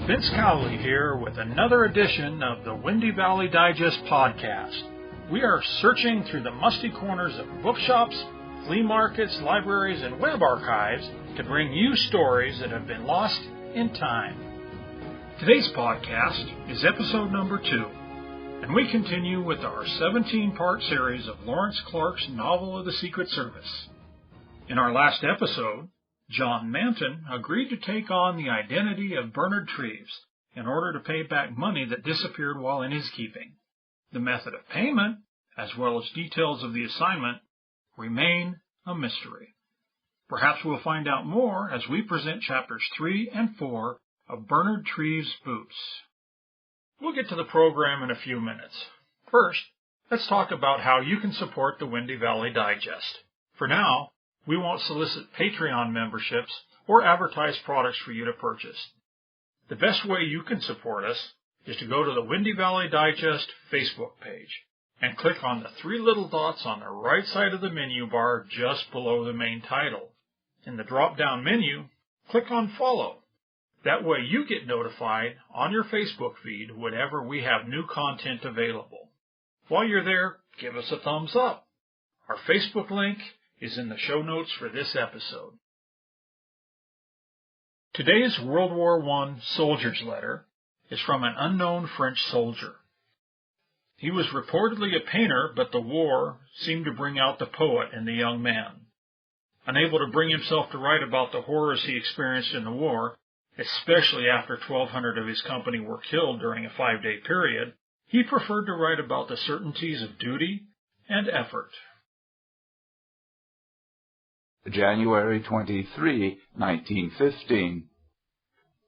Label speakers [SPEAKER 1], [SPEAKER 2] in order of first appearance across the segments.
[SPEAKER 1] Vince Cowley here with another edition of the Windy Valley Digest podcast. We are searching through the musty corners of bookshops, flea markets, libraries, and web archives to bring you stories that have been lost in time. Today's podcast is episode number 2, and we continue with our 17-part series of Laurence Clarke's novel of the Secret Service. In our last episode, John Manton agreed to take on the identity of Bernard Treves in order to pay back money that disappeared while in his keeping. The method of payment, as well as details of the assignment, remain a mystery. Perhaps we'll find out more as we present chapters 3 and 4 of Bernard Treves' Boots. We'll get to the program in a few minutes. First, let's talk about how you can support the Windy Valley Digest. For now, we won't solicit Patreon memberships or advertise products for you to purchase. The best way you can support us is to go to the Windy Valley Digest Facebook page and click on the 3 little dots on the right side of the menu bar just below the main title. In the drop-down menu, click on Follow. That way you get notified on your Facebook feed whenever we have new content available. While you're there, give us a thumbs up. Our Facebook link is in the show notes for this episode. Today's World War I soldier's letter is from an unknown French soldier. He was reportedly a painter, but the war seemed to bring out the poet in the young man. Unable to bring himself to write about the horrors he experienced in the war, especially after 1,200 of his company were killed during a 5-day period, he preferred to write about the certainties of duty and effort.
[SPEAKER 2] January 23, 1915.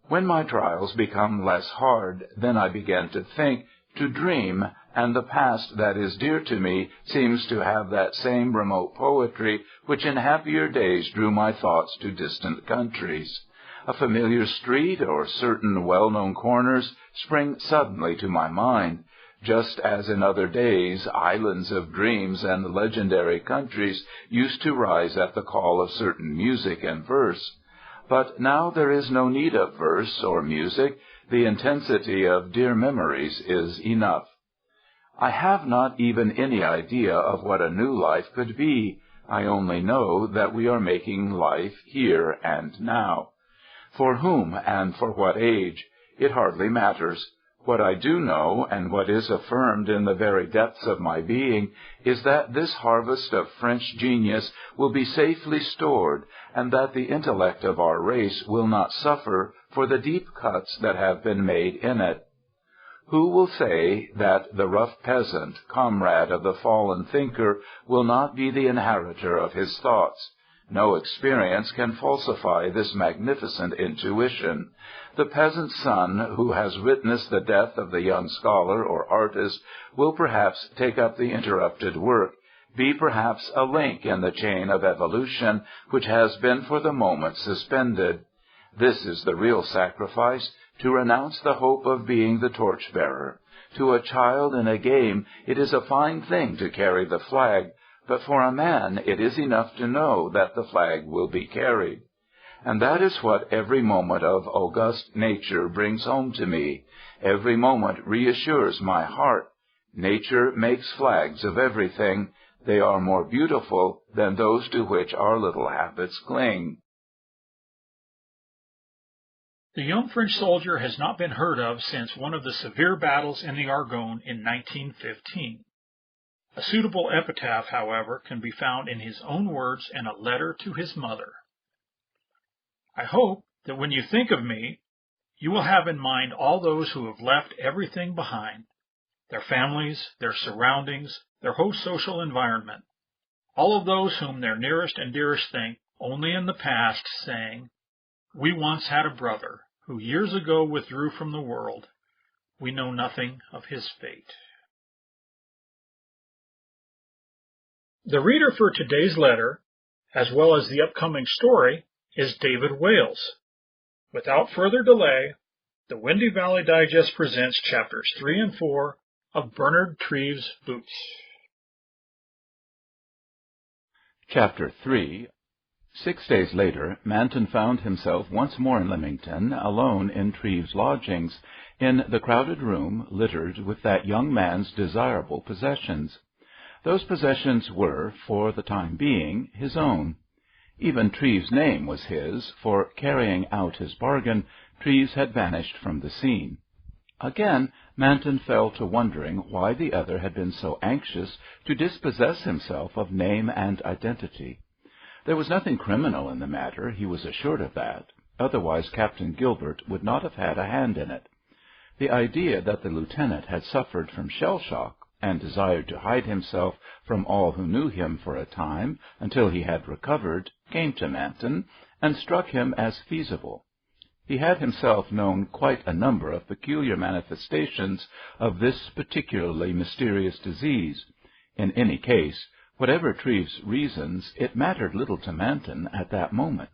[SPEAKER 2] When my trials become less hard, then I begin to think, to dream, and the past that is dear to me seems to have that same remote poetry which in happier days drew my thoughts to distant countries. A familiar street or certain well-known corners spring suddenly to my mind, just as in other days islands of dreams and legendary countries used to rise at the call of certain music and verse. But now there is no need of verse or music. The intensity of dear memories is enough. I have not even any idea of what a new life could be. I only know that we are making life here and now. For whom and for what age, it hardly matters. What I do know, and what is affirmed in the very depths of my being, is that this harvest of French genius will be safely stored, and that the intellect of our race will not suffer for the deep cuts that have been made in it. Who will say that the rough peasant, comrade of the fallen thinker, will not be the inheritor of his thoughts? No experience can falsify this magnificent intuition. The peasant's son who has witnessed the death of the young scholar or artist will perhaps take up the interrupted work, be perhaps a link in the chain of evolution which has been for the moment suspended. This is the real sacrifice, to renounce the hope of being the torchbearer. To a child in a game it is a fine thing to carry the flag, but for a man it is enough to know that the flag will be carried. And that is what every moment of august nature brings home to me. Every moment reassures my heart. Nature makes flags of everything. They are more beautiful than those to which our little habits cling.
[SPEAKER 1] The young French soldier has not been heard of since one of the severe battles in the Argonne in 1915. A suitable epitaph, however, can be found in his own words in a letter to his mother. I hope that when you think of me, you will have in mind all those who have left everything behind, their families, their surroundings, their whole social environment, all of those whom their nearest and dearest think only in the past, saying, "We once had a brother who years ago withdrew from the world. We know nothing of his fate." The reader for today's letter, as well as the upcoming story, is David Wales. Without further delay, the Windy Valley Digest presents chapters 3 and 4 of Bernard Treves' Boots.
[SPEAKER 2] Chapter 3. 6 days later, Manton found himself once more in Lymington, alone in Treves' lodgings, in the crowded room littered with that young man's desirable possessions. Those possessions were, for the time being, his own. Even Treves' name was his, for, carrying out his bargain, Treves had vanished from the scene. Again, Manton fell to wondering why the other had been so anxious to dispossess himself of name and identity. There was nothing criminal in the matter, he was assured of that, otherwise Captain Gilbert would not have had a hand in it. The idea that the lieutenant had suffered from shell-shock, and desired to hide himself from all who knew him for a time, until he had recovered, came to Manton, and struck him as feasible. He had himself known quite a number of peculiar manifestations of this particularly mysterious disease. In any case, whatever Treves' reasons, it mattered little to Manton at that moment.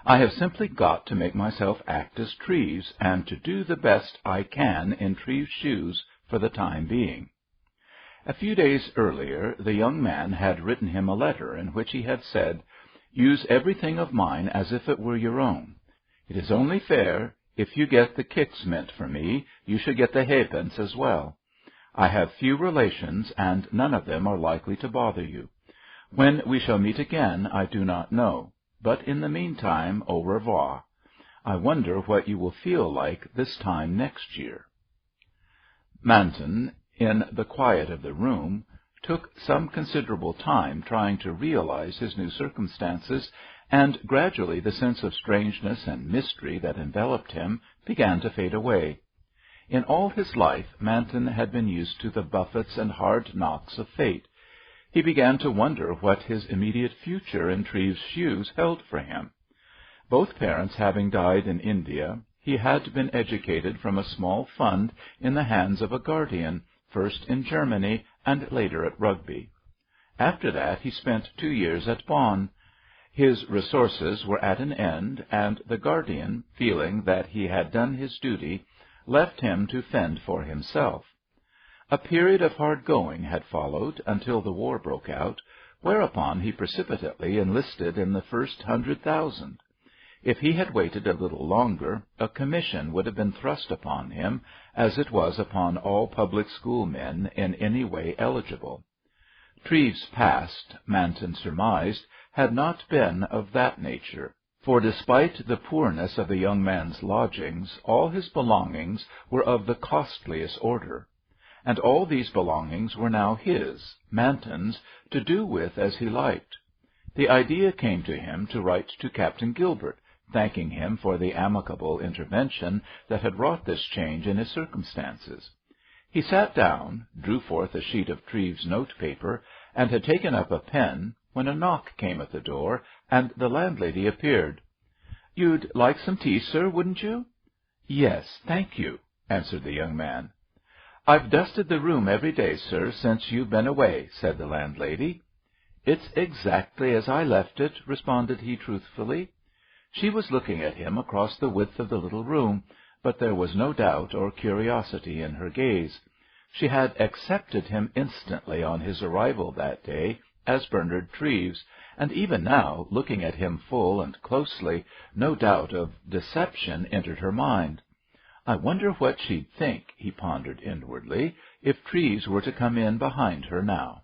[SPEAKER 2] I have simply got to make myself act as Treves, and to do the best I can in Treves' shoes for the time being. A few days earlier, the young man had written him a letter in which he had said, "Use everything of mine as if it were your own. It is only fair, if you get the kicks meant for me, you should get the halfpence as well. I have few relations, and none of them are likely to bother you. When we shall meet again, I do not know, but in the meantime, au revoir. I wonder what you will feel like this time next year." Manton, in the quiet of the room, took some considerable time trying to realize his new circumstances, and gradually the sense of strangeness and mystery that enveloped him began to fade away. In all his life Manton had been used to the buffets and hard knocks of fate. He began to wonder what his immediate future in Treves' shoes held for him. Both parents having died in India, he had been educated from a small fund in the hands of a guardian, first in Germany and later at Rugby. After that he spent 2 years at Bonn. His resources were at an end, and the guardian, feeling that he had done his duty, left him to fend for himself. A period of hard going had followed until the war broke out, whereupon he precipitately enlisted in the first 100,000. If he had waited a little longer, a commission would have been thrust upon him, as it was upon all public school men in any way eligible. Treves' past, Manton surmised, had not been of that nature, for despite the poorness of the young man's lodgings, all his belongings were of the costliest order, and all these belongings were now his, Manton's, to do with as he liked. The idea came to him to write to Captain Gilbert, thanking him for the amicable intervention that had wrought this change in his circumstances. He sat down, drew forth a sheet of Treves' note-paper, and had taken up a pen, when a knock came at the door, and the landlady appeared. "You'd like some tea, sir, wouldn't you?" "Yes, thank you," answered the young man. "I've dusted the room every day, sir, since you've been away," said the landlady. "It's exactly as I left it," responded he truthfully. She was looking at him across the width of the little room, but there was no doubt or curiosity in her gaze. She had accepted him instantly on his arrival that day as Bernard Treves, and even now, looking at him full and closely, no doubt of deception entered her mind. "I wonder what she'd think," he pondered inwardly, "if Treves were to come in behind her now."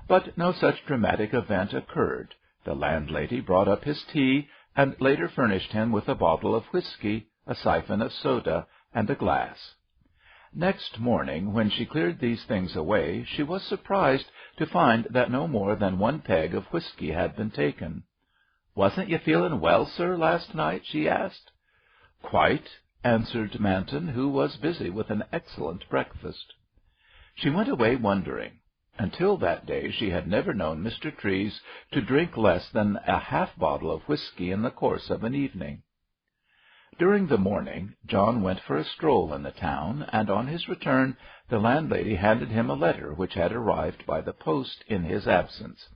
[SPEAKER 2] But no such dramatic event occurred. The landlady brought up his tea, and later furnished him with a bottle of whiskey, a siphon of soda, and a glass. Next morning, when she cleared these things away, she was surprised to find that no more than 1 peg of whiskey had been taken. "Wasn't you feeling well, sir, last night?" she asked. "Quite," answered Manton, who was busy with an excellent breakfast. She went away wondering. Until that day she had never known Mr. Treves to drink less than a half-bottle of whiskey in the course of an evening. During the morning John went for a stroll in the town, and on his return the landlady handed him a letter which had arrived by the post in his absence.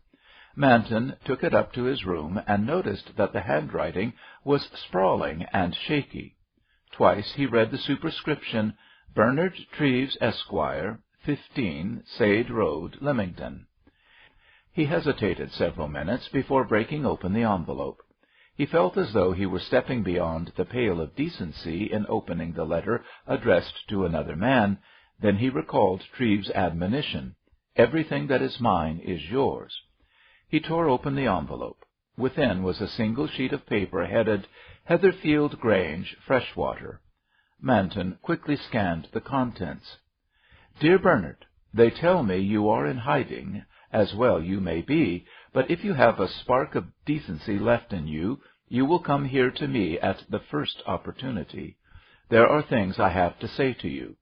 [SPEAKER 2] Manton took it up to his room and noticed that the handwriting was sprawling and shaky. Twice he read the superscription, "Bernard Treves, Esquire, 15, Sade Road, Lymington." He hesitated several minutes before breaking open the envelope. He felt as though he were stepping beyond the pale of decency in opening the letter addressed to another man. Then he recalled Treves' admonition, "Everything that is mine is yours." He tore open the envelope. Within was a single sheet of paper headed Heatherfield Grange, Freshwater. Manton quickly scanned the contents. "Dear Bernard, they tell me you are in hiding, as well you may be, but if you have a spark of decency left in you, you will come here to me at the first opportunity. There are things I have to say to you.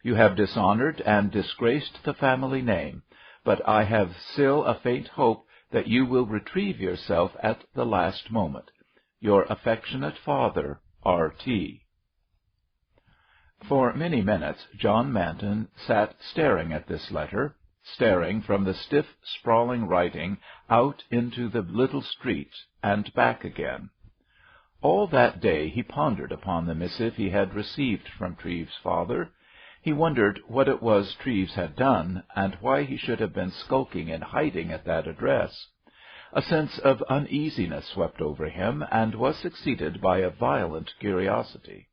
[SPEAKER 2] You have dishonored and disgraced the family name, but I have still a faint hope that you will retrieve yourself at the last moment. Your affectionate father, R.T." For many minutes John Manton sat staring at this letter, staring from the stiff, sprawling writing out into the little street and back again. All that day he pondered upon the missive he had received from Treves' father. He wondered what it was Treves had done, and why he should have been skulking in hiding at that address. A sense of uneasiness swept over him, and was succeeded by a violent curiosity.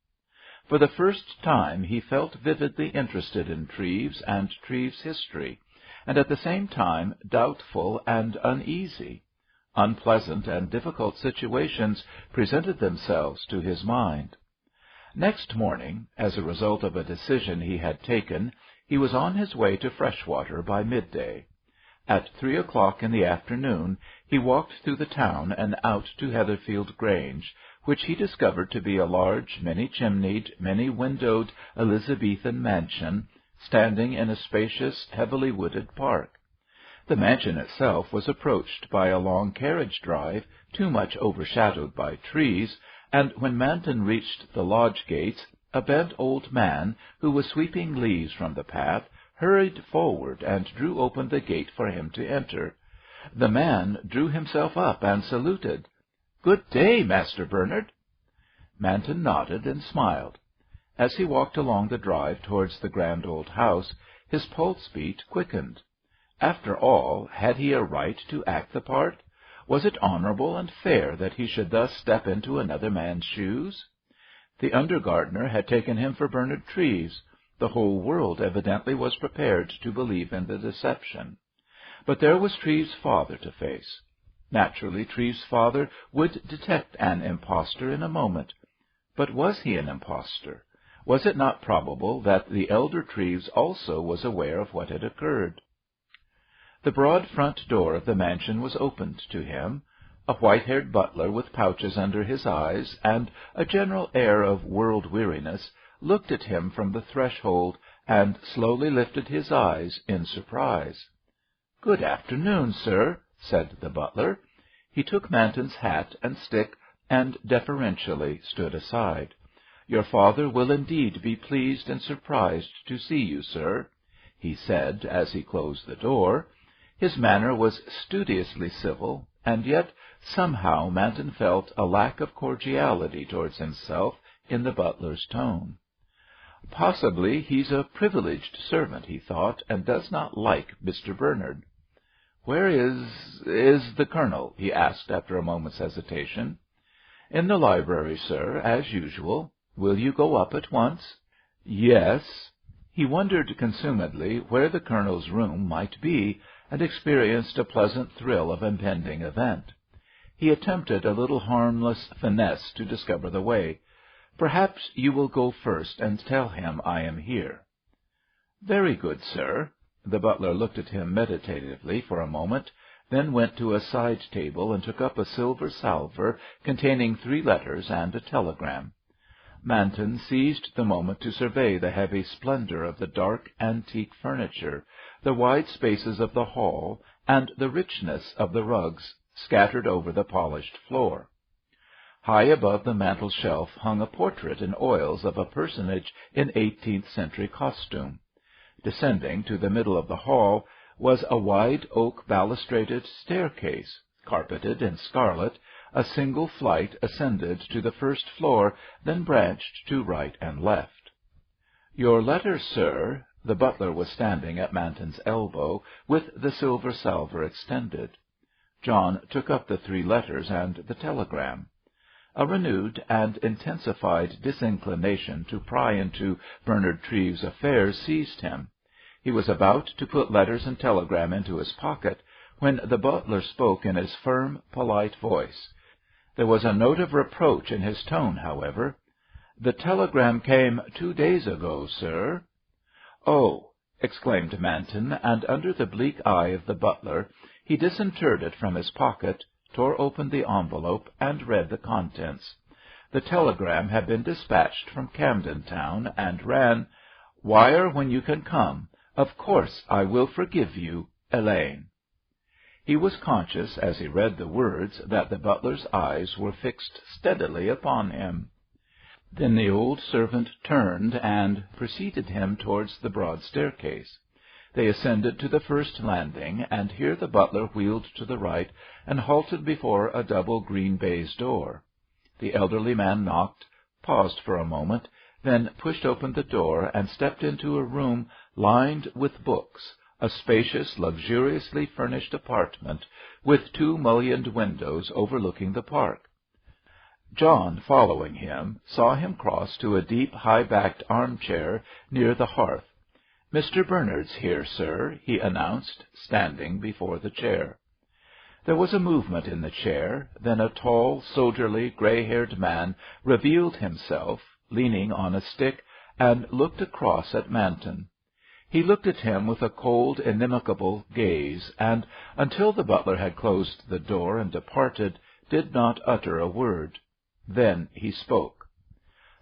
[SPEAKER 2] For the first time he felt vividly interested in Treves and Treves' history, and at the same time doubtful and uneasy. Unpleasant and difficult situations presented themselves to his mind. Next morning, as a result of a decision he had taken, he was on his way to Freshwater by midday. At 3 o'clock in the afternoon he walked through the town and out to Heatherfield Grange, which he discovered to be a large, many-chimneyed, many-windowed Elizabethan mansion, standing in a spacious, heavily wooded park. The mansion itself was approached by a long carriage drive, too much overshadowed by trees, and when Manton reached the lodge gates, a bent old man, who was sweeping leaves from the path, hurried forward and drew open the gate for him to enter. The man drew himself up and saluted. "Good day, Master Bernard." Manton nodded and smiled. As he walked along the drive towards the grand old house, his pulse beat quickened. After all, had he a right to act the part? Was it honorable and fair that he should thus step into another man's shoes? The under-gardener had taken him for Bernard Treves. The whole world evidently was prepared to believe in the deception. But there was Treves' father to face. Naturally, Treves' father would detect an impostor in a moment. But was he an impostor? Was it not probable that the elder Treves also was aware of what had occurred? The broad front door of the mansion was opened to him. A white-haired butler with pouches under his eyes and a general air of world-weariness looked at him from the threshold and slowly lifted his eyes in surprise. "Good afternoon, sir," said the butler. He took Manton's hat and stick and deferentially stood aside. "Your father will indeed be pleased and surprised to see you, sir," he said as he closed the door. His manner was studiously civil, and yet somehow Manton felt a lack of cordiality towards himself in the butler's tone. Possibly he's a privileged servant, he thought, and does not like Mr. Bernard. "Where is the colonel?" he asked after a moment's hesitation. "In the library, sir, as usual. Will you go up at once?" "Yes." He wondered consumedly where the colonel's room might be, and experienced a pleasant thrill of impending event. He attempted a little harmless finesse to discover the way. "Perhaps you will go first and tell him I am here." "Very good, sir." The butler looked at him meditatively for a moment, then went to a side table and took up a silver salver containing 3 letters and a telegram. Manton seized the moment to survey the heavy splendor of the dark antique furniture, the wide spaces of the hall, and the richness of the rugs scattered over the polished floor. High above the mantel-shelf hung a portrait in oils of a personage in 18th-century costume. Descending to the middle of the hall was a wide oak balustraded staircase, carpeted in scarlet. A single flight ascended to the first floor, then branched to right and left. "Your letter, sir," The butler was standing at Manton's elbow, with the silver salver extended. John took up the 3 letters and the telegram. A renewed and intensified disinclination to pry into Bernard Treves' affairs seized him. He was about to put letters and telegram into his pocket when the butler spoke in his firm, polite voice. There was a note of reproach in his tone, however. "The telegram came 2 days ago, sir." "Oh!" exclaimed Manton, and under the bleak eye of the butler he disinterred it from his pocket, tore open the envelope, and read the contents. The telegram had been dispatched from Camden Town, and ran, "Wire when you can come. Of course I will forgive you, Elaine." He was conscious, as he read the words, that the butler's eyes were fixed steadily upon him. Then the old servant turned and preceded him towards the broad staircase. They ascended to the first landing, and here the butler wheeled to the right and halted before a double green baize door. The elderly man knocked, paused for a moment, then pushed open the door and stepped into a room lined with books, a spacious, luxuriously furnished apartment, with 2 mullioned windows overlooking the park. John, following him, saw him cross to a deep, high-backed armchair near the hearth. "Mr. Bernard's here, sir," he announced, standing before the chair. There was a movement in the chair, then a tall, soldierly, grey-haired man revealed himself, leaning on a stick, and looked across at Manton. He looked at him with a cold, inimical gaze, and, until the butler had closed the door and departed, did not utter a word. Then he spoke.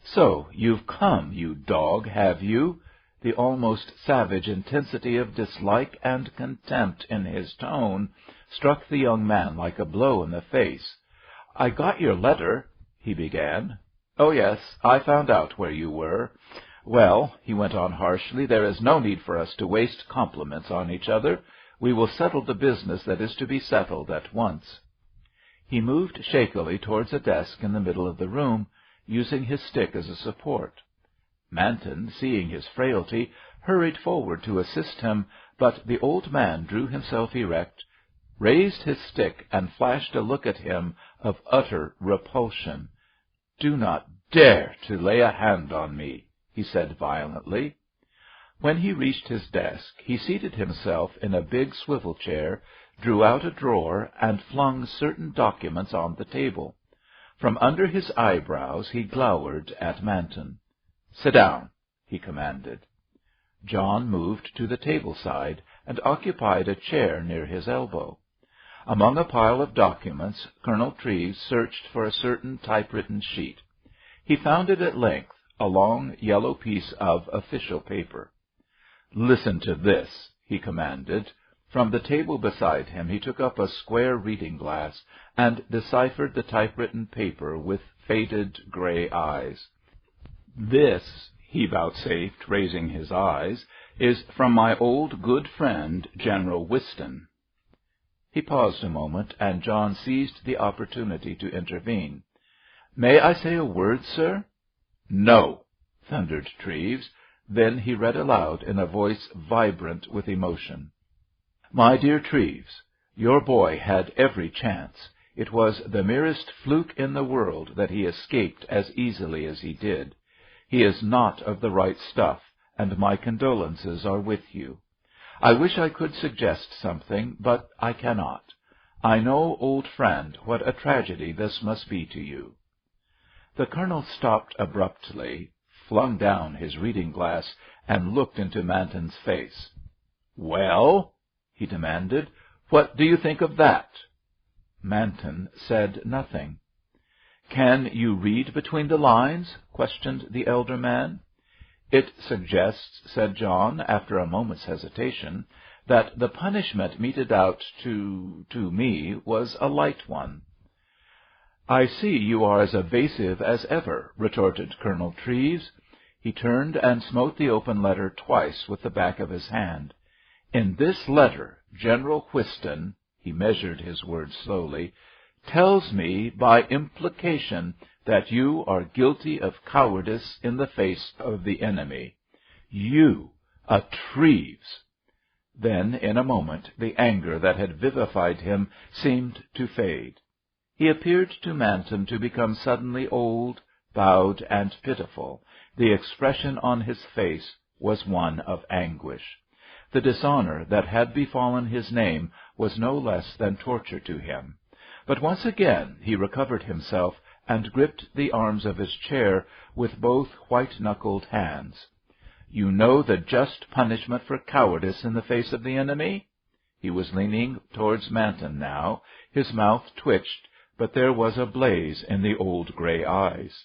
[SPEAKER 2] "So you've come, you dog, have you?" The almost savage intensity of dislike and contempt in his tone struck the young man like a blow in the face. "I got your letter," he began. "Oh, yes, I found out where you were. Well," he went on harshly, "there is no need for us to waste compliments on each other. We will settle the business that is to be settled at once." He moved shakily towards a desk in the middle of the room, using his stick as a support. Manton, seeing his frailty, hurried forward to assist him, but the old man drew himself erect, raised his stick, and flashed a look at him of utter repulsion. "Do not dare to lay a hand on me," he said violently. When he reached his desk, he seated himself in a big swivel chair, drew out a drawer, and flung certain documents on the table. From under his eyebrows he glowered at Manton. "Sit down," he commanded. John moved to the table side and occupied a chair near his elbow. Among a pile of documents, Colonel Treves searched for a certain typewritten sheet. He found it at length, a long yellow piece of official paper. "Listen to this," he commanded. From the table beside him he took up a square reading-glass and deciphered the typewritten paper with faded grey eyes. "This," he vouchsafed, raising his eyes, "is from my old good friend, General Whiston." He paused a moment, and John seized the opportunity to intervene. "May I say a word, sir?" "No," thundered Treves. Then he read aloud in a voice vibrant with emotion. "My dear Treves, your boy had every chance. It was the merest fluke in the world that he escaped as easily as he did. He is not of the right stuff, and my condolences are with you. I wish I could suggest something, but I cannot. I know, old friend, what a tragedy this must be to you." The colonel stopped abruptly, flung down his reading-glass, and looked into Manton's face. "Well?" he demanded. "What do you think of that?" Manton said nothing. "Can you read between the lines?" questioned the elder man. "It suggests," said John, after a moment's hesitation, "that the punishment meted out to me was a light one." "I see you are as evasive as ever," retorted Colonel Treves. He turned and smote the open letter twice with the back of his hand. "In this letter, General Whiston," he measured his words slowly, "tells me by implication that you are guilty of cowardice in the face of the enemy. You, A Treves! Then, in a moment, the anger that had vivified him seemed to fade. He appeared to Manton to become suddenly old, bowed, and pitiful. The expression on his face was one of anguish. The dishonor that had befallen his name was no less than torture to him. But once again he recovered himself and gripped the arms of his chair with both white-knuckled hands. You know the just punishment for cowardice in the face of the enemy? He was leaning towards Manton now. His mouth twitched, but there was a blaze in the old gray eyes.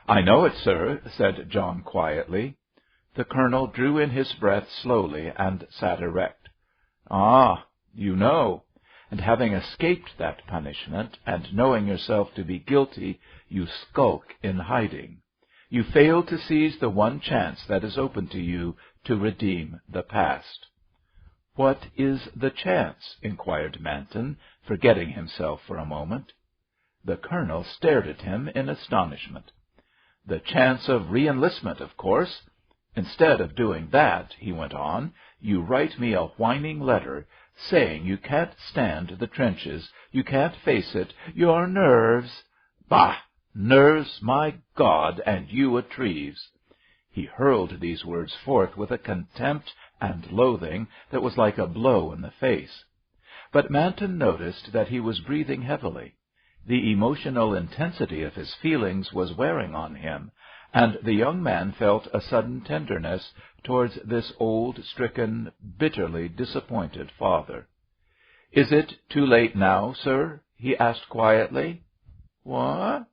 [SPEAKER 2] I know it, sir, said John quietly. The colonel drew in his breath slowly and sat erect. Ah, you know. And having escaped that punishment, and knowing yourself to be guilty, you skulk in hiding. You fail to seize the one chance that is open to you to redeem the past. What is the chance? Inquired Manton, forgetting himself for a moment. The colonel stared at him in astonishment. The chance of re-enlistment, of course. Instead of doing that, he went on, you write me a whining letter saying you can't stand the trenches, you can't face it, your nerves. Bah! Nerves, my God, and you a Treves. He hurled these words forth with a contempt and loathing that was like a blow in the face. But Manton noticed that he was breathing heavily. The emotional intensity of his feelings was wearing on him, and the young man felt a sudden tenderness towards this old, stricken, bitterly disappointed father. Is it too late now, sir? He asked quietly. What?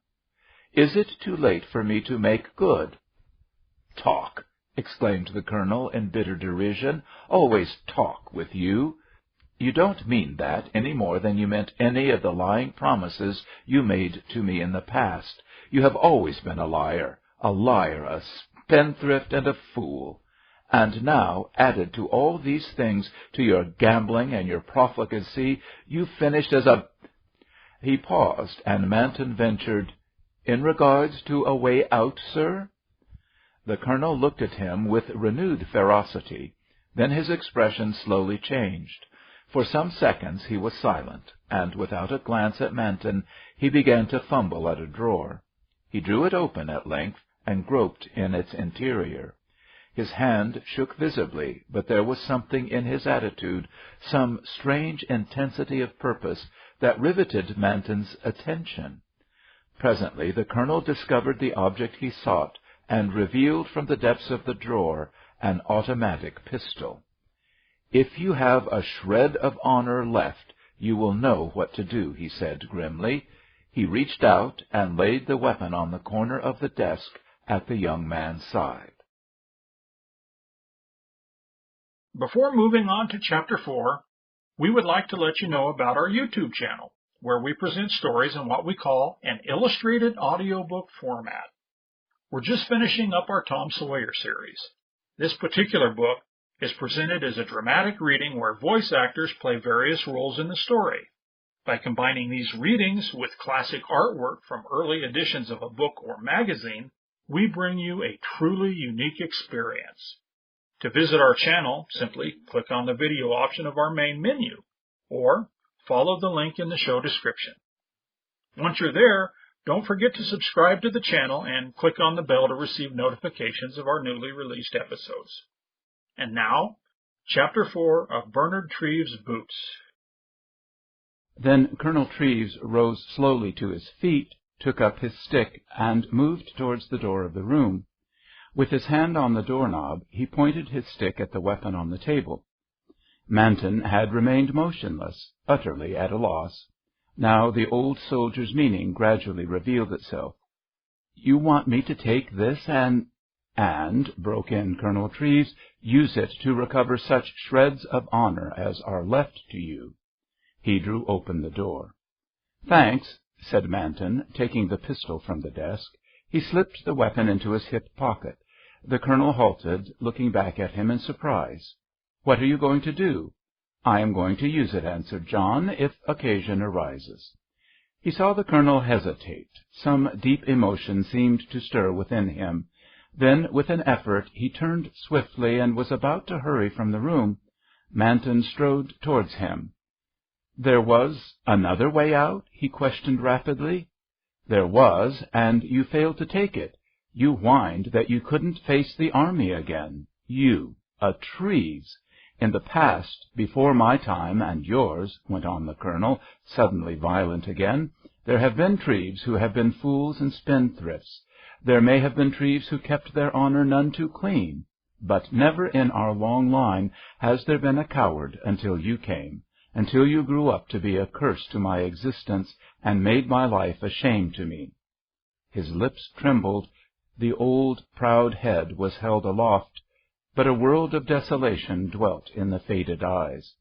[SPEAKER 2] Is it too late for me to make good? Talk! Exclaimed the colonel in bitter derision. Always talk with you. You don't mean that any more than you meant any of the lying promises you made to me in the past. You have always been a liar, a spendthrift, and a fool. And now, added to all these things, to your gambling and your profligacy, you've finished as a— He paused, and Manton ventured, In regards to a way out, sir? The colonel looked at him with renewed ferocity. Then his expression slowly changed. For some seconds he was silent, and without a glance at Manton, he began to fumble at a drawer. He drew it open at length, and groped in its interior. His hand shook visibly, but there was something in his attitude, some strange intensity of purpose, that riveted Manton's attention. Presently the colonel discovered the object he sought, and revealed from the depths of the drawer an automatic pistol. If you have a shred of honor left, you will know what to do, he said grimly. He reached out and laid the weapon on the corner of the desk at the young man's side.
[SPEAKER 1] Before moving on to Chapter 4, we would like to let you know about our YouTube channel, where we present stories in what we call an illustrated audiobook format. We're just finishing up our Tom Sawyer series. This particular book is presented as a dramatic reading where voice actors play various roles in the story. By combining these readings with classic artwork from early editions of a book or magazine, we bring you a truly unique experience. To visit our channel, simply click on the video option of our main menu, or follow the link in the show description. Once you're there, don't forget to subscribe to the channel and click on the bell to receive notifications of our newly released episodes. And now, Chapter 4 of Bernard Treves' Boots.
[SPEAKER 2] Then Colonel Treves rose slowly to his feet, took up his stick, and moved towards the door of the room. With his hand on the doorknob, he pointed his stick at the weapon on the table. Manton had remained motionless, utterly at a loss. Now the old soldier's meaning gradually revealed itself. You want me to take this and, broke in Colonel Treves, use it to recover such shreds of honor as are left to you. He drew open the door. Thanks, said Manton, taking the pistol from the desk. He slipped the weapon into his hip pocket. The colonel halted, looking back at him in surprise. What are you going to do? I am going to use it, answered John, if occasion arises. He saw the colonel hesitate. Some deep emotion seemed to stir within him. Then, with an effort, he turned swiftly and was about to hurry from the room. Manton strode towards him. "There was another way out?" he questioned rapidly. "There was, and you failed to take it. You whined that you couldn't face the army again. You, a Treves. In the past, before my time and yours," went on the colonel, suddenly violent again, "there have been Treves who have been fools and spendthrifts. There may have been Treves who kept their honor none too clean. But never in our long line has there been a coward until you came, until you grew up to be a curse to my existence and made my life a shame to me." His lips trembled. The old, proud head was held aloft, but a world of desolation dwelt in the faded eyes.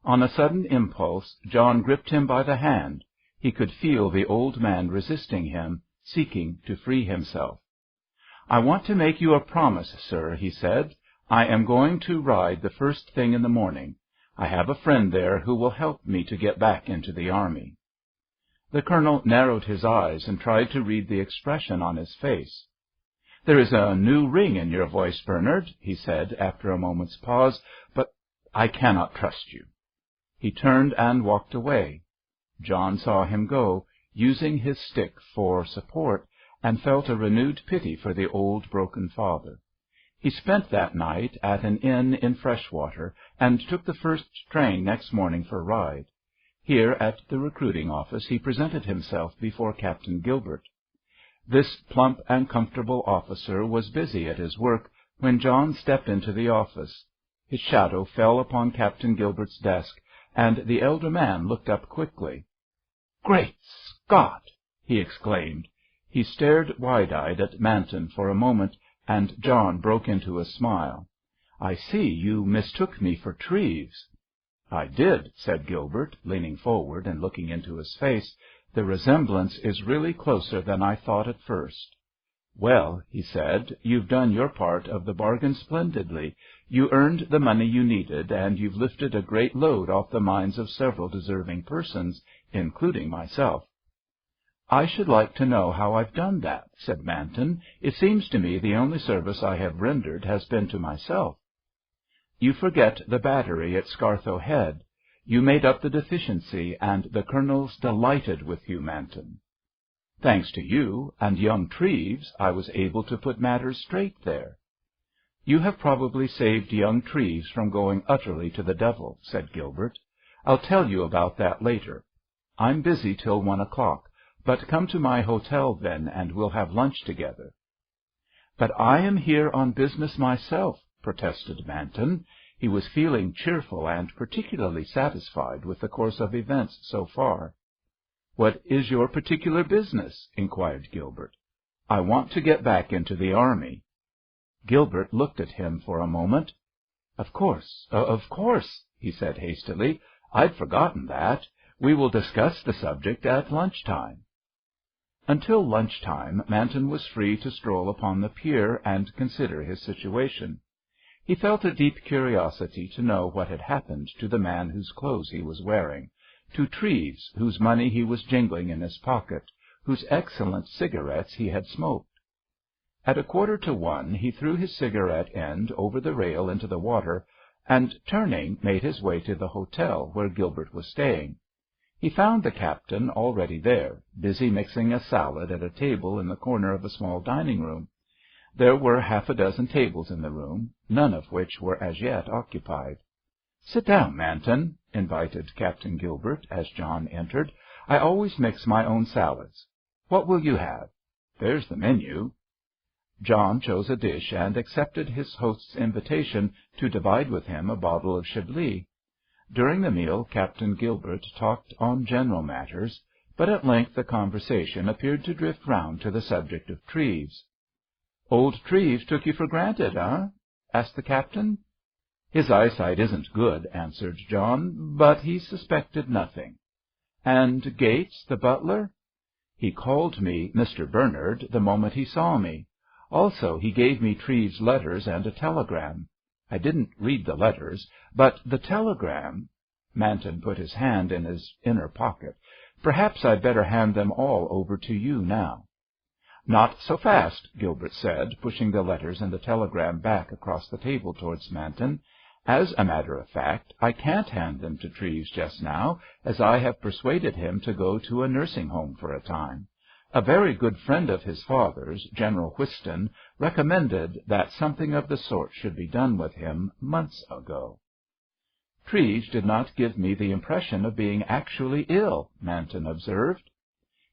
[SPEAKER 2] On a sudden impulse, John gripped him by the hand. He could feel the old man resisting him, seeking to free himself. "I want to make you a promise, sir," he said. "I am going to ride the first thing in the morning. I have a friend there who will help me to get back into the army." The colonel narrowed his eyes and tried to read the expression on his face. "There is a new ring in your voice, Bernard," he said after a moment's pause, "but I cannot trust you." He turned and walked away. John saw him go, using his stick for support, and felt a renewed pity for the old broken father. He spent that night at an inn in Freshwater, and took the first train next morning for Ryde. Here, at the recruiting office, he presented himself before Captain Gilbert. This plump and comfortable officer was busy at his work when John stepped into the office. His shadow fell upon Captain Gilbert's desk, and the elder man looked up quickly. "Great Scott!" he exclaimed. He stared wide-eyed at Manton for a moment, and John broke into a smile. "I see you mistook me for Treves." "I did," said Gilbert, leaning forward and looking into his face. "The resemblance is really closer than I thought at first." "Well," he said, "you've done your part of the bargain splendidly. You earned the money you needed, and you've lifted a great load off the minds of several deserving persons, including myself." "I should like to know how I've done that," said Manton. "It seems to me the only service I have rendered has been to myself." "You forget the battery at Scartho Head. You made up the deficiency, and the colonel's delighted with you, Manton." "Thanks to you and young Treves, I was able to put matters straight there." "You have probably saved young Treves from going utterly to the devil," said Gilbert. "I'll tell you about that later. I'm busy till 1 o'clock, but come to my hotel then, and we'll have lunch together." "But I am here on business myself," protested Manton. He was feeling cheerful and particularly satisfied with the course of events so far. "What is your particular business?" inquired Gilbert. "I want to get back into the army." Gilbert looked at him for a moment. Of course, he said hastily. "I'd forgotten that. We will discuss the subject at lunch-time." Until lunch-time, Manton was free to stroll upon the pier and consider his situation. He felt a deep curiosity to know what had happened to the man whose clothes he was wearing, to Treves, whose money he was jingling in his pocket, whose excellent cigarettes he had smoked. At 1:45 he threw his cigarette end over the rail into the water, and, turning, made his way to the hotel where Gilbert was staying. He found the captain already there, busy mixing a salad at a table in the corner of a small dining-room. There were half a dozen tables in the room, none of which were as yet occupied. "Sit down, Manton," invited Captain Gilbert as John entered. "I always mix my own salads. What will you have? There's the menu." John chose a dish and accepted his host's invitation to divide with him a bottle of Chablis. During the meal Captain Gilbert talked on general matters, but at length the conversation appeared to drift round to the subject of Treves. "Old Treves took you for granted, eh?" asked the captain. "His eyesight isn't good," answered John, but he suspected nothing. "And Gates, the butler?" "He called me Mr. Bernard the moment he saw me. Also, he gave me Treves' letters and a telegram. I didn't read the letters, but the telegram—" Manton put his hand in his inner pocket. "Perhaps I'd better hand them all over to you now." "Not so fast," Gilbert said, pushing the letters and the telegram back across the table towards Manton. "As a matter of fact, I can't hand them to Treves just now, as I have persuaded him to go to a nursing home for a time. A very good friend of his father's, General Whiston, recommended that something of the sort should be done with him months ago." "Treves did not give me the impression of being actually ill," Manton observed.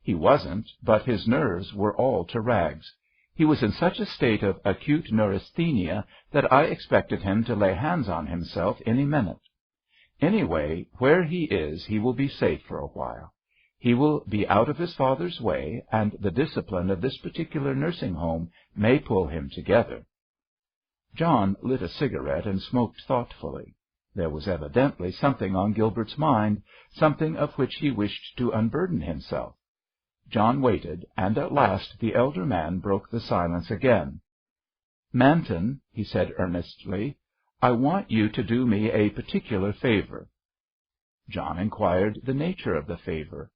[SPEAKER 2] "He wasn't, but his nerves were all to rags. He was in such a state of acute neurasthenia that I expected him to lay hands on himself any minute. Anyway, where he is he will be safe for a while. He will be out of his father's way, and the discipline of this particular nursing home may pull him together." John lit a cigarette and smoked thoughtfully. There was evidently something on Gilbert's mind, something of which he wished to unburden himself. John waited, and at last the elder man broke the silence again. "Manton," he said earnestly, "I want you to do me a particular favor." John inquired the nature of the favor.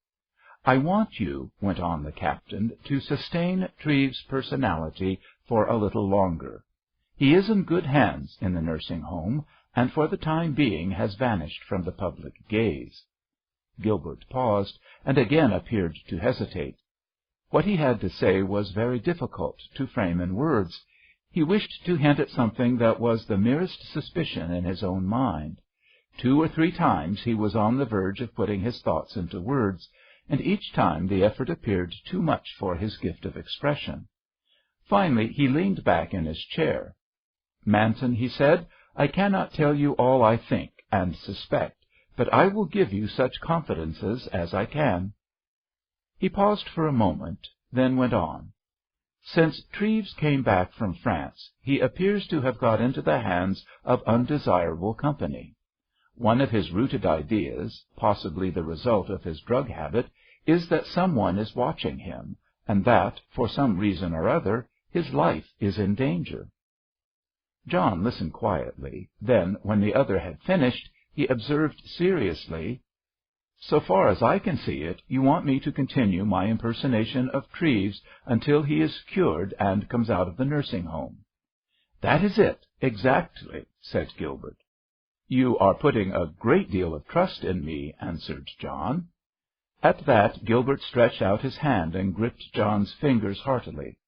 [SPEAKER 2] "I want you," went on the captain, "to sustain Treves' personality for a little longer. He is in good hands in the nursing home, and for the time being has vanished from the public gaze." Gilbert paused, and again appeared to hesitate. What he had to say was very difficult to frame in words. He wished to hint at something that was the merest suspicion in his own mind. 2 or 3 times he was on the verge of putting his thoughts into words, and each time the effort appeared too much for his gift of expression. Finally he leaned back in his chair. "Manton," he said, "I cannot tell you all I think and suspect, but I will give you such confidences as I can." He paused for a moment, then went on. "Since Treves came back from France, he appears to have got into the hands of undesirable company. One of his rooted ideas, possibly the result of his drug habit, is that someone is watching him, and that, for some reason or other, his life is in danger." John listened quietly. Then, when the other had finished, he observed seriously, "So far as I can see it, you want me to continue my impersonation of Treves until he is cured and comes out of the nursing home." "That is it, exactly," said Gilbert. "You are putting a great deal of trust in me," answered John. At that Gilbert stretched out his hand and gripped John's fingers heartily.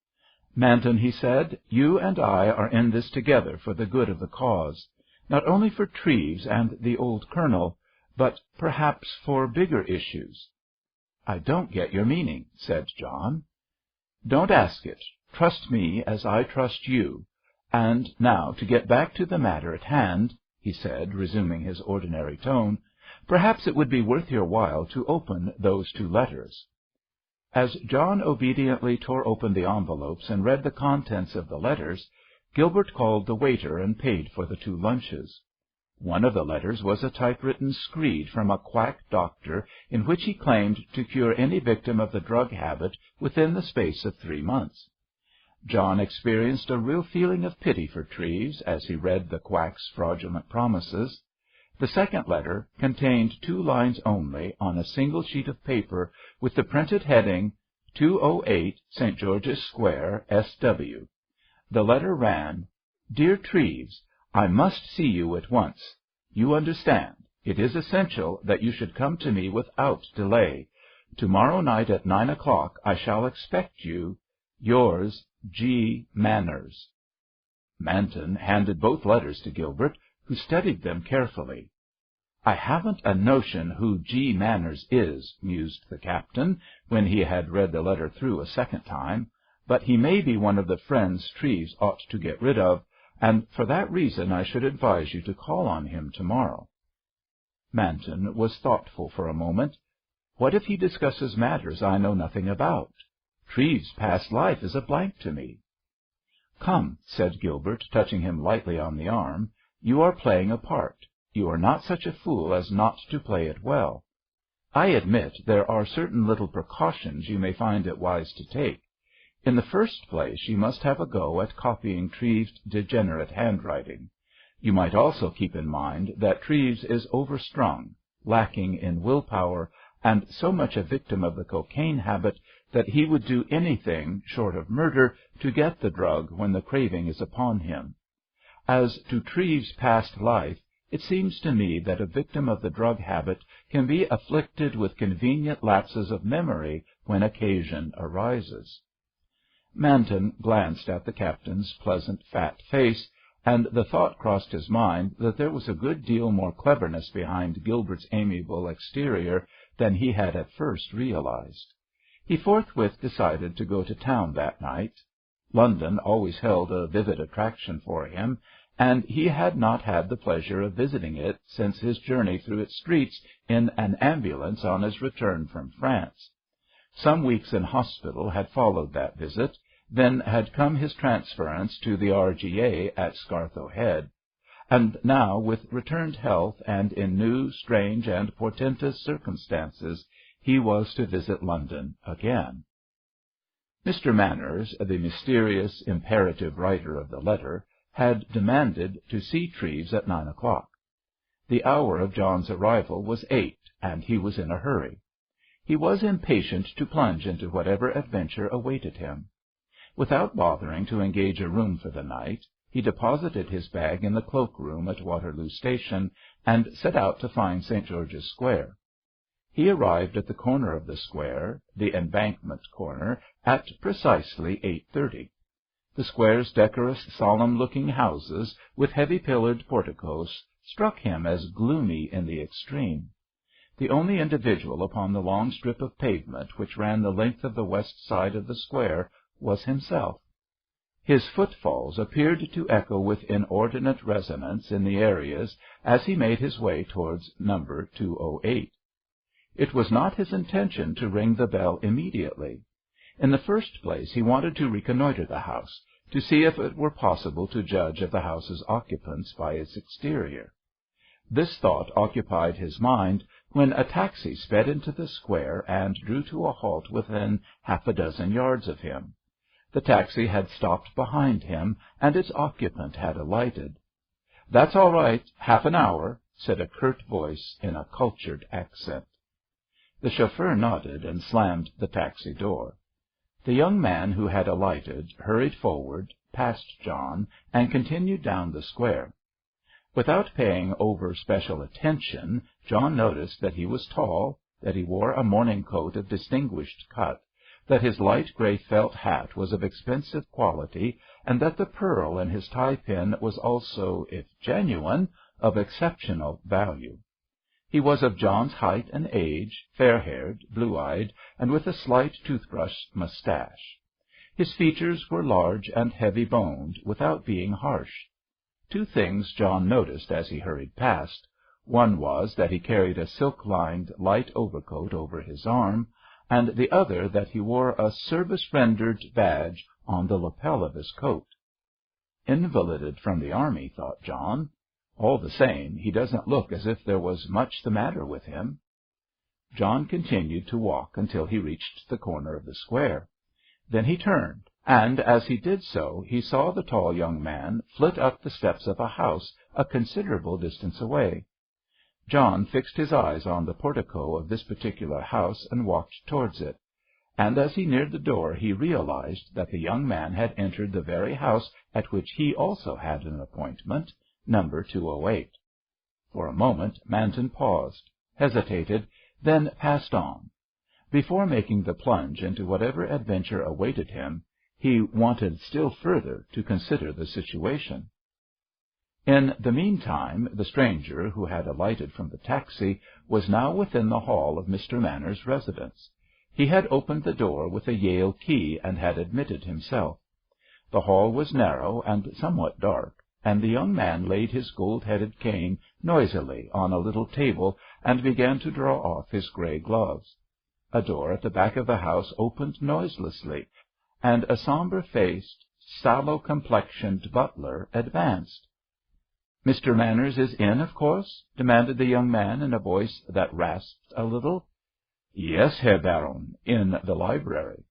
[SPEAKER 2] "Manton," he said, "you and I are in this together for the good of the cause, not only for Treves and the old colonel, but perhaps for bigger issues." "I don't get your meaning," said John. "Don't ask it. Trust me as I trust you. And now, to get back to the matter at hand," he said, resuming his ordinary tone, "perhaps it would be worth your while to open those 2 letters." As John obediently tore open the envelopes and read the contents of the letters, Gilbert called the waiter and paid for the 2 lunches. One of the letters was a typewritten screed from a quack doctor in which he claimed to cure any victim of the drug habit within the space of 3 months. John experienced a real feeling of pity for Treves as he read the quack's fraudulent promises. The second letter contained 2 lines only on a single sheet of paper with the printed heading, 208 St. George's Square, S.W. The letter ran, "Dear Treves, I must see you at once. You understand. It is essential that you should come to me without delay. Tomorrow night at 9 o'clock I shall expect you. Yours, G. Manners." Manton handed both letters to Gilbert, who studied them carefully. "I haven't a notion who G. Manners is," mused the captain, when he had read the letter through a second time, "but he may be one of the friends Treves ought to get rid of, and for that reason I should advise you to call on him tomorrow." Manton was thoughtful for a moment. "What if he discusses matters I know nothing about? Treves' past life is a blank to me." "Come," said Gilbert, touching him lightly on the arm, "you are playing a part. You are not such a fool as not to play it well. I admit there are certain little precautions you may find it wise to take. In the first place, you must have a go at copying Treves' degenerate handwriting. You might also keep in mind that Treves is overstrung, lacking in will-power, and so much a victim of the cocaine habit that he would do anything short of murder to get the drug when the craving is upon him. As to Treves' past life, it seems to me that a victim of the drug habit can be afflicted with convenient lapses of memory when occasion arises. Manton glanced at the captain's pleasant fat face, and the thought crossed his mind that there was a good deal more cleverness behind Gilbert's amiable exterior than he had at first realized. He forthwith decided to go to town that night. London always held a vivid attraction for him, and he had not had the pleasure of visiting it since his journey through its streets in an ambulance on his return from France. Some weeks in hospital had followed that visit, then had come his transference to the R.G.A. at Scartho Head, and now, with returned health and in new, strange, and portentous circumstances, he was to visit London again. Mr. Manners, the mysterious, imperative writer of the letter, had demanded to see Treves at 9 o'clock. The hour of John's arrival was 8, and he was in a hurry. He was impatient to plunge into whatever adventure awaited him. Without bothering to engage a room for the night, he deposited his bag in the cloak-room at Waterloo Station, and set out to find St. George's Square. He arrived at the corner of the square, the Embankment corner, at precisely 8:30. The square's decorous, solemn-looking houses, with heavy-pillared porticos, struck him as gloomy in the extreme. The only individual upon the long strip of pavement which ran the length of the west side of the square was himself. His footfalls appeared to echo with inordinate resonance in the areas as he made his way towards number 208. It was not his intention to ring the bell immediately. In the first place, he wanted to reconnoitre the house, to see if it were possible to judge of the house's occupants by its exterior. This thought occupied his mind when a taxi sped into the square and drew to a halt within half a dozen yards of him. The taxi had stopped behind him, and its occupant had alighted. "That's all right, half an hour," said a curt voice in a cultured accent. The chauffeur nodded and slammed the taxi door. The young man who had alighted hurried forward, past John, and continued down the square. Without paying over special attention, John noticed that he was tall, that he wore a morning coat of distinguished cut, that his light grey felt hat was of expensive quality, and that the pearl in his tie-pin was also, if genuine, of exceptional value. He was of John's height and age, fair-haired, blue-eyed, and with a slight toothbrush moustache. His features were large and heavy-boned, without being harsh. Two things John noticed as he hurried past. One was that he carried a silk-lined light overcoat over his arm, and the other that he wore a service-rendered badge on the lapel of his coat. Invalided from the army, thought John. All the same, he doesn't look as if there was much the matter with him. John continued to walk until he reached the corner of the square. Then he turned, and as he did so, he saw the tall young man flit up the steps of a house a considerable distance away. John fixed his eyes on the portico of this particular house and walked towards it, and as he neared the door he realized that the young man had entered the very house at which he also had an appointment, number 208. For a moment Manton paused, hesitated, then passed on. Before making the plunge into whatever adventure awaited him, he wanted still further to consider the situation. In the meantime, the stranger, who had alighted from the taxi, was now within the hall of Mr. Manners' residence. He had opened the door with a Yale key and had admitted himself. The hall was narrow and somewhat dark, and the young man laid his gold-headed cane noisily on a little table and began to draw off his grey gloves. A door at the back of the house opened noiselessly, and a sombre-faced, sallow-complexioned butler advanced. "Mr. Manners is in, of course?" demanded the young man in a voice that rasped a little. "Yes, Herr Baron, in the library."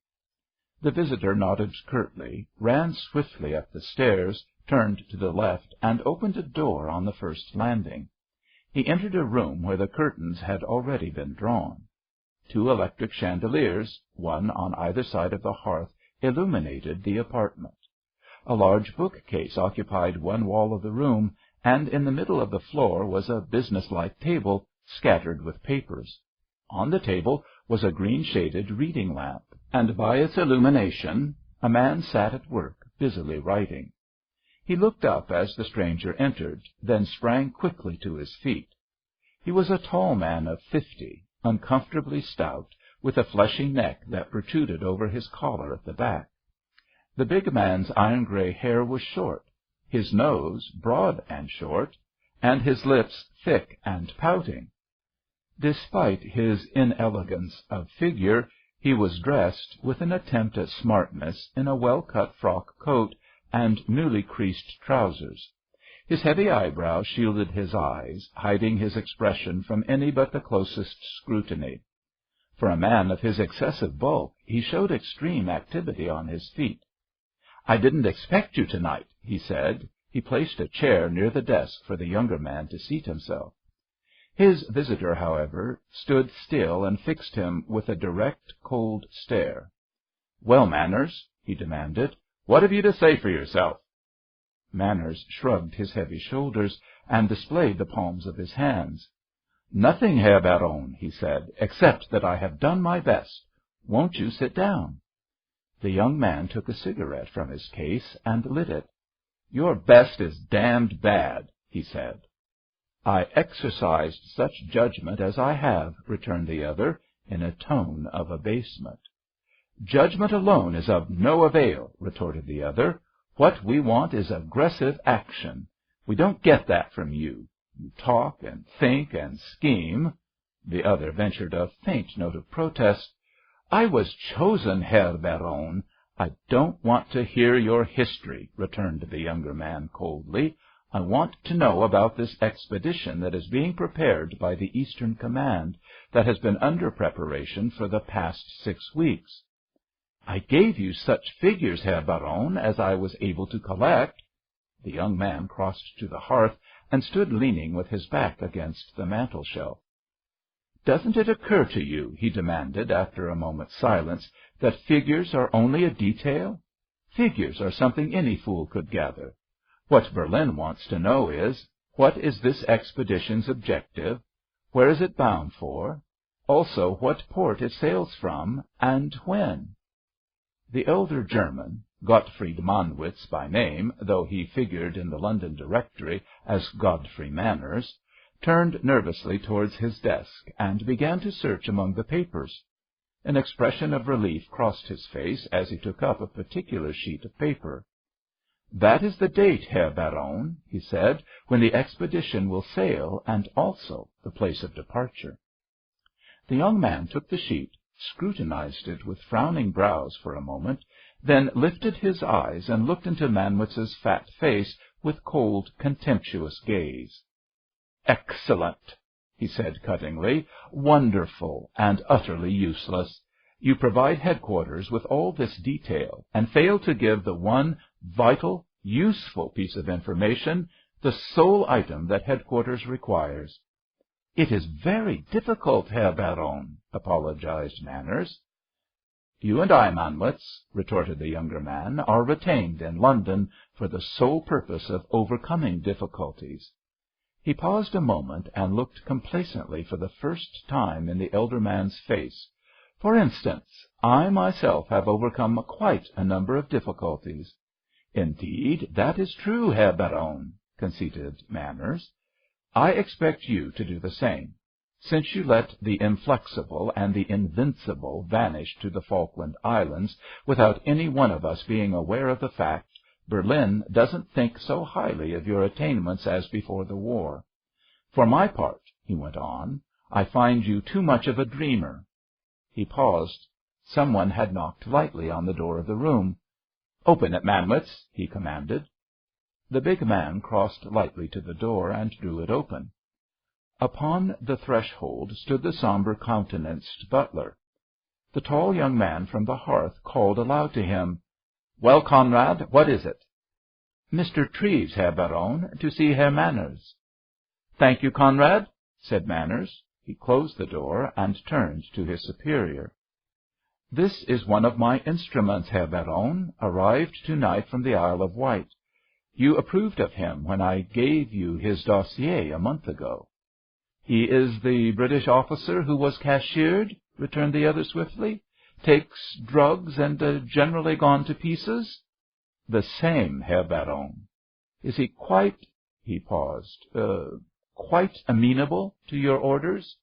[SPEAKER 2] The visitor nodded curtly, ran swiftly up the stairs, turned to the left, and opened a door on the first landing. He entered a room where the curtains had already been drawn. 2 electric chandeliers, one on either side of the hearth, illuminated the apartment. A large bookcase occupied one wall of the room, and in the middle of the floor was a business-like table scattered with papers. On the table was a green-shaded reading lamp, and by its illumination a man sat at work, busily writing. He looked up as the stranger entered, then sprang quickly to his feet. He was a tall man of 50, uncomfortably stout, with a fleshy neck that protruded over his collar at the back. The big man's iron-gray hair was short, his nose broad and short, and his lips thick and pouting. Despite his inelegance of figure, he was dressed, with an attempt at smartness, in a well-cut frock coat and newly creased trousers. His heavy eyebrows shielded his eyes, hiding his expression from any but the closest scrutiny. For a man of his excessive bulk, he showed extreme activity on his feet. "I didn't expect you tonight," he said. He placed a chair near the desk for the younger man to seat himself. His visitor, however, stood still and fixed him with a direct, cold stare. "Well, Manners," he demanded, "what have you to say for yourself?" Manners shrugged his heavy shoulders and displayed the palms of his hands. "Nothing, Herr Baron," he said, "except that I have done my best. Won't you sit down?" The young man took a cigarette from his case and lit it. "Your best is damned bad," he said. "I exercised such judgment as I have," returned the other, in a tone of abasement. "Judgment alone is of no avail," retorted the other. "What we want is aggressive action. We don't get that from you. You talk and think and scheme." The other ventured a faint note of protest. "I was chosen, Herr Baron." "I don't want to hear your history," returned the younger man coldly. "I want to know about this expedition that is being prepared by the Eastern Command, that has been under preparation for the past 6 weeks." "I gave you such figures, Herr Baron, as I was able to collect." The young man crossed to the hearth and stood leaning with his back against the mantel-shelf. "Doesn't it occur to you," he demanded after a moment's silence, "that figures are only a detail? Figures are something any fool could gather. What Berlin wants to know is, what is this expedition's objective? Where is it bound for? Also, what port it sails from, and when?" The elder German, Gottfried Manwitz by name, though he figured in the London directory as Godfrey Manners, turned nervously towards his desk and began to search among the papers. An expression of relief crossed his face as he took up a particular sheet of paper. "That is the date, Herr Baron," he said, "when the expedition will sail, and also the place of departure." The young man took the sheet, scrutinized it with frowning brows for a moment, then lifted his eyes and looked into Manwitz's fat face with cold, contemptuous gaze. "Excellent," he said cuttingly. "Wonderful and utterly useless. You provide headquarters with all this detail, and fail to give the one vital, useful piece of information, the sole item that headquarters requires." "It is very difficult, Herr Baron," apologized Manners. "You and I, Manwitz," retorted the younger man, "are retained in London for the sole purpose of overcoming difficulties." He paused a moment and looked complacently for the first time in the elder man's face. "For instance, I myself have overcome quite a number of difficulties." "Indeed, that is true, Herr Baron," conceded Manners. "I expect you to do the same. Since you let the inflexible and the invincible vanish to the Falkland Islands without any one of us being aware of the fact, Berlin doesn't think so highly of your attainments as before the war. For my part," he went on, "I find you too much of a dreamer." He paused. Someone had knocked lightly on the door of the room. "Open it, Manwitz," he commanded. The big man crossed lightly to the door and drew it open. Upon the threshold stood the sombre-countenanced butler. The tall young man from the hearth called aloud to him, "Well, Conrad, what is it?" "Mr. Treves, Herr Baron, to see Herr Manners." "Thank you, Conrad," said Manners. He closed the door and turned to his superior. "This is one of my instruments, Herr Baron, arrived to-night from the Isle of Wight. You approved of him when I gave you his dossier a month ago." "He is the British officer who was cashiered?" returned the other swiftly. "Takes drugs and generally gone to pieces?" "The same, Herr Baron." "Is he quite—" he paused, "quite amenable to your orders?"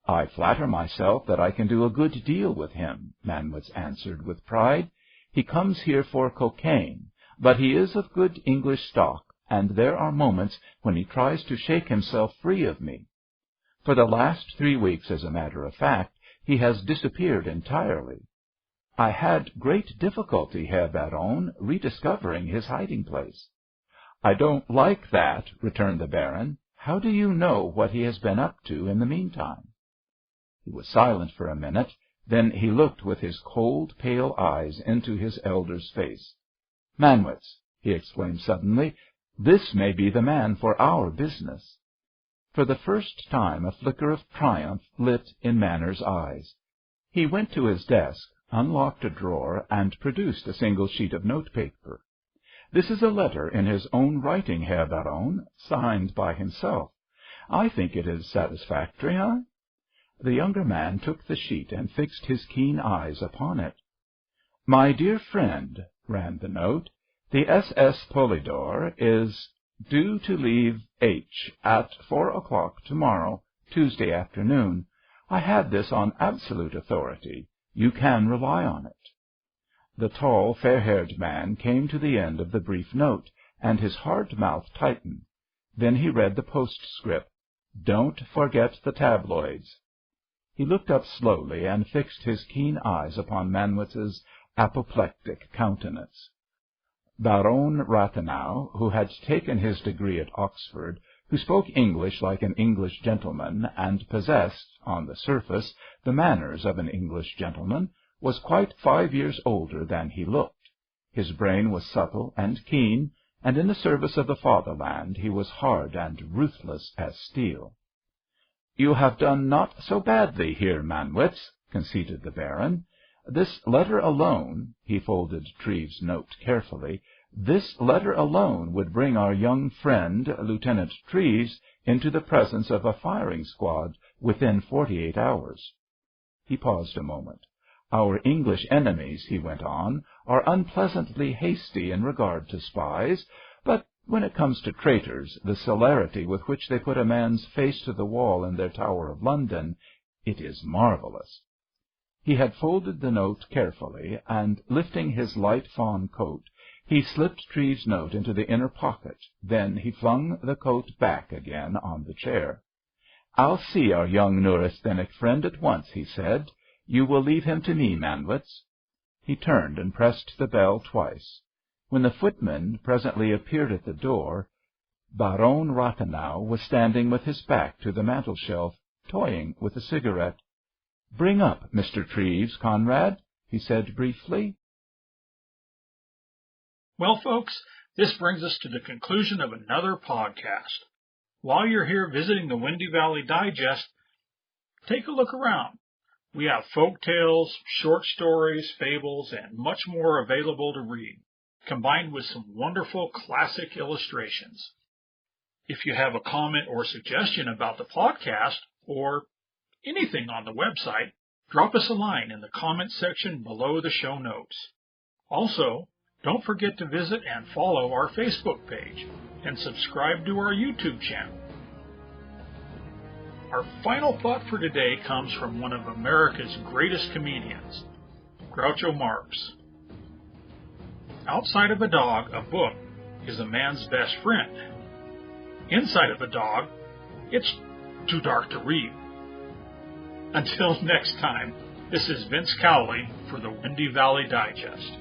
[SPEAKER 2] "I flatter myself that I can do a good deal with him," Manwitz answered with pride. "He comes here for cocaine, but he is of good English stock, and there are moments when he tries to shake himself free of me. For the last 3 weeks, as a matter of fact, he has disappeared entirely. I had great difficulty, Herr Baron, rediscovering his hiding-place." "I don't like that," returned the Baron. "How do you know what he has been up to in the meantime?" He was silent for a minute. Then he looked with his cold, pale eyes into his elder's face. "Manwitz," he exclaimed suddenly, "this may be the man for our business." For the first time a flicker of triumph lit in Manner's eyes. He went to his desk, unlocked a drawer, and produced a single sheet of notepaper. "This is a letter in his own writing, Herr Baron, signed by himself. I think it is satisfactory, eh?" The younger man took the sheet and fixed his keen eyes upon it. "My dear friend," ran the note, "the SS Polidor is due to leave H at 4 o'clock tomorrow, Tuesday afternoon. I have this on absolute authority. You can rely on it." The tall, fair-haired man came to the end of the brief note, and his hard mouth tightened. Then he read the postscript, "Don't forget the tabloids." He looked up slowly and fixed his keen eyes upon Manwitz's apoplectic countenance. Baron Rathenau, who had taken his degree at Oxford, who spoke English like an English gentleman, and possessed, on the surface, the manners of an English gentleman, was quite 5 years older than he looked. His brain was subtle and keen, and in the service of the fatherland he was hard and ruthless as steel. "You have done not so badly here, Manwitz," conceded the Baron. "This letter alone," he folded Treves' note carefully, "this letter alone would bring our young friend, Lieutenant Treves, into the presence of a firing squad within 48 hours." He paused a moment. "Our English enemies," he went on, "are unpleasantly hasty in regard to spies, but when it comes to traitors, the celerity with which they put a man's face to the wall in their Tower of London, it is marvellous." He had folded the note carefully, and, lifting his light fawn coat, he slipped Treves' note into the inner pocket. Then he flung the coat back again on the chair. "I'll see our young neurasthenic friend at once," he said. "You will leave him to me, Manwitz." He turned and pressed the bell twice. When the footman presently appeared at the door, Baron Rathenau was standing with his back to the mantel-shelf, toying with a cigarette. "Bring up Mr. Treves, Conrad," he said briefly.
[SPEAKER 1] Well, folks, this brings us to the conclusion of another podcast. While you're here visiting the Windy Valley Digest, take a look around. We have folk tales, short stories, fables, and much more available to read, combined with some wonderful classic illustrations. If you have a comment or suggestion about the podcast or anything on the website, drop us a line in the comment section below the show notes. Also, don't forget to visit and follow our Facebook page and subscribe to our YouTube channel. Our final thought for today comes from one of America's greatest comedians, Groucho Marx. Outside of a dog, a book is a man's best friend. Inside of a dog, it's too dark to read. Until next time, this is Vince Cowley for the Windy Valley Digest.